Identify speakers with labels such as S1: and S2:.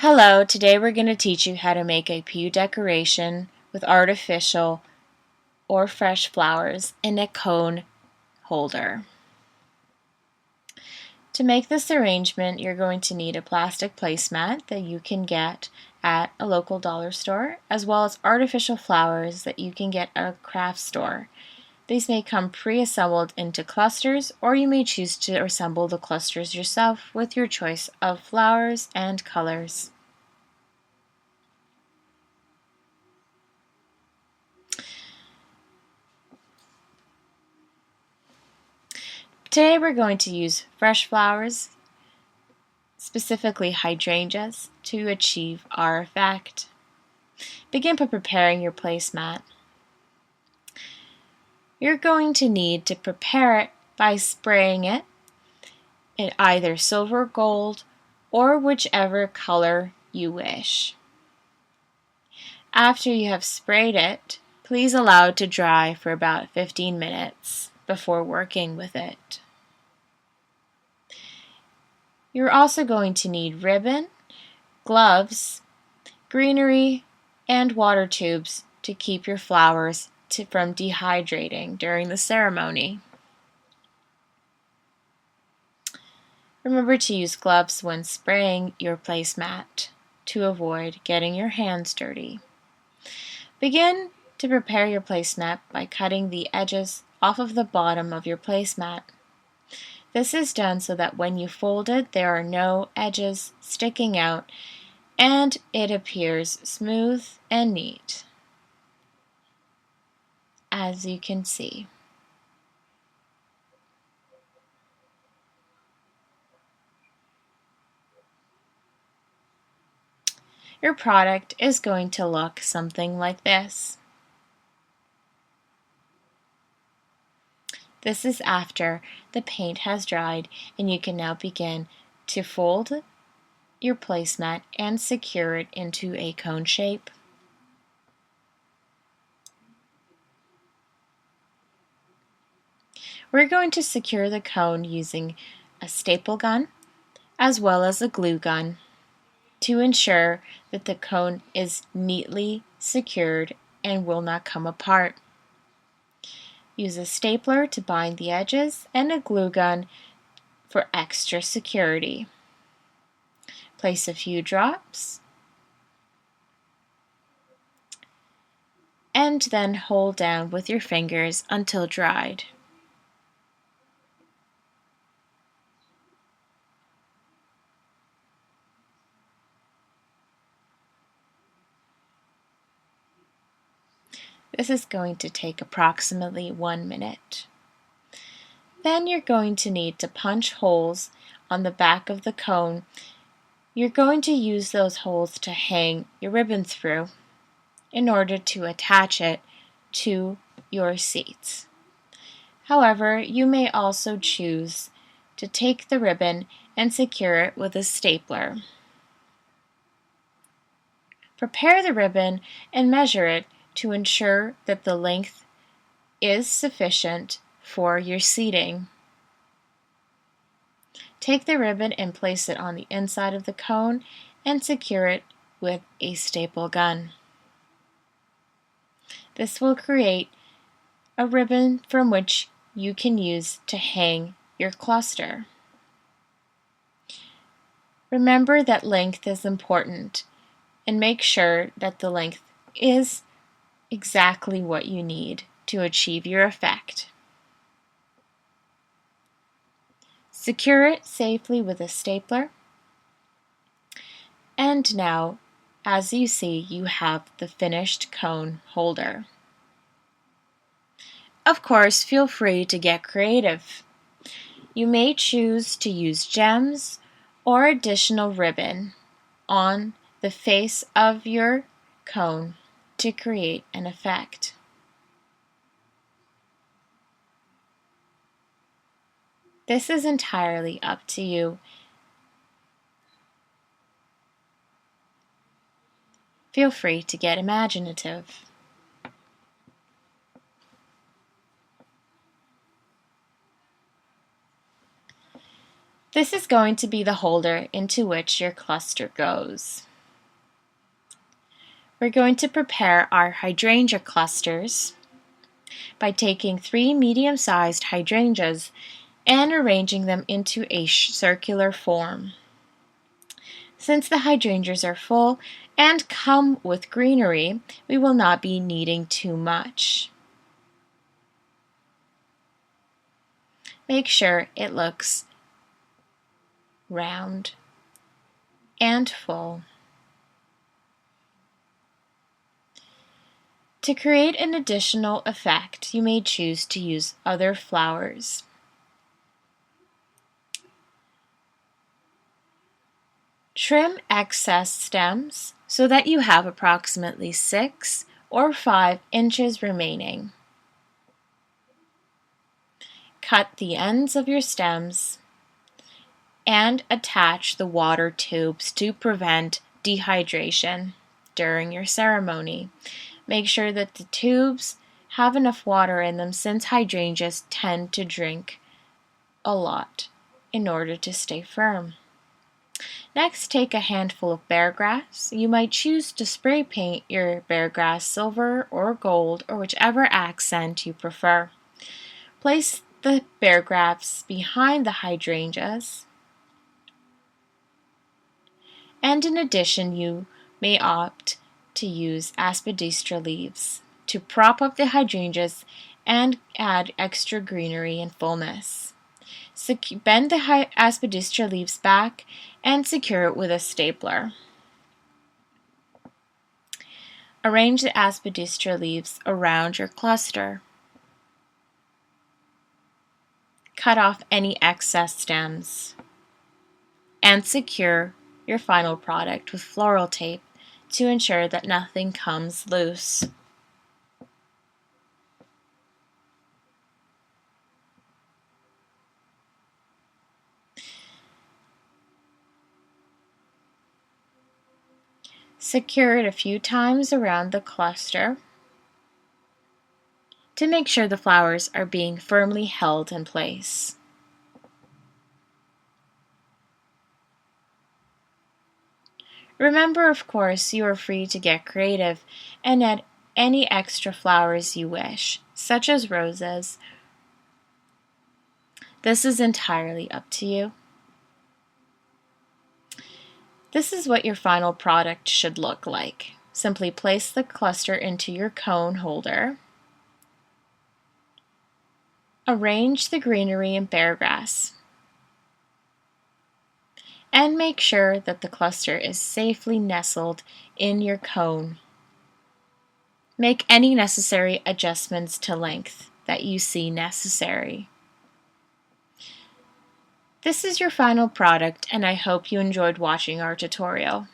S1: Hello, today we're going to teach you how to make a pew decoration with artificial or fresh flowers in a cone holder. To make this arrangement, you're going to need a plastic placemat that you can get at a local dollar store, as well as artificial flowers that you can get at a craft store. These may come pre-assembled into clusters, or you may choose to assemble the clusters yourself with your choice of flowers and colors. Today we're going to use fresh flowers, specifically hydrangeas, to achieve our effect. Begin by preparing your placemat. You're going to need to prepare it by spraying it in either silver, gold, or whichever color you wish. After you have sprayed it, please allow it to dry for about 15 minutes before working with it. You're also going to need ribbon, gloves, greenery, and water tubes to keep your flowers from dehydrating during the ceremony. Remember to use gloves when spraying your placemat to avoid getting your hands dirty. Begin to prepare your placemat by cutting the edges off of the bottom of your placemat. This is done so that when you fold it, there are no edges sticking out and it appears smooth and neat, as you can see. Your product is going to look something like this. This is after the paint has dried, and you can now begin to fold your placemat and secure it into a cone shape. We're going to secure the cone using a staple gun as well as a glue gun to ensure that the cone is neatly secured and will not come apart. Use a stapler to bind the edges and a glue gun for extra security. Place a few drops and then hold down with your fingers until dried. This is going to take approximately 1 minute. Then you're going to need to punch holes on the back of the cone. You're going to use those holes to hang your ribbon through in order to attach it to your seats. However, you may also choose to take the ribbon and secure it with a stapler. Prepare the ribbon and measure it to ensure that the length is sufficient for your seating. Take the ribbon and place it on the inside of the cone and secure it with a staple gun. This will create a ribbon from which you can use to hang your cluster. Remember that length is important, and make sure that the length is exactly what you need to achieve your effect. Secure it safely with a stapler. And now, as you see, you have the finished cone holder. Of course, feel free to get creative. You may choose to use gems or additional ribbon on the face of your cone to create an effect. This is entirely up to you. Feel free to get imaginative. This is going to be the holder into which your cluster goes. We're going to prepare our hydrangea clusters by taking 3 medium-sized hydrangeas and arranging them into a circular form. Since the hydrangeas are full and come with greenery, we will not be needing too much. Make sure it looks round and full. To create an additional effect, you may choose to use other flowers. Trim excess stems so that you have approximately 6 or 5 inches remaining. Cut the ends of your stems and attach the water tubes to prevent dehydration during your ceremony. Make sure that the tubes have enough water in them since hydrangeas tend to drink a lot in order to stay firm. Next, take a handful of bear grass. You might choose to spray paint your bear grass silver or gold or whichever accent you prefer. Place the bear grass behind the hydrangeas. And in addition, you may opt to use aspidistra leaves to prop up the hydrangeas and add extra greenery and fullness. Bend the aspidistra leaves back and secure it with a stapler. Arrange the aspidistra leaves around your cluster. Cut off any excess stems and secure your final product with floral tape to ensure that nothing comes loose. Secure it a few times around the cluster to make sure the flowers are being firmly held in place. Remember, of course, you are free to get creative and add any extra flowers you wish, such as roses. This is entirely up to you. This is what your final product should look like. Simply place the cluster into your cone holder. Arrange the greenery and bear grass. And make sure that the cluster is safely nestled in your cone. Make any necessary adjustments to length that you see necessary. This is your final product, and I hope you enjoyed watching our tutorial.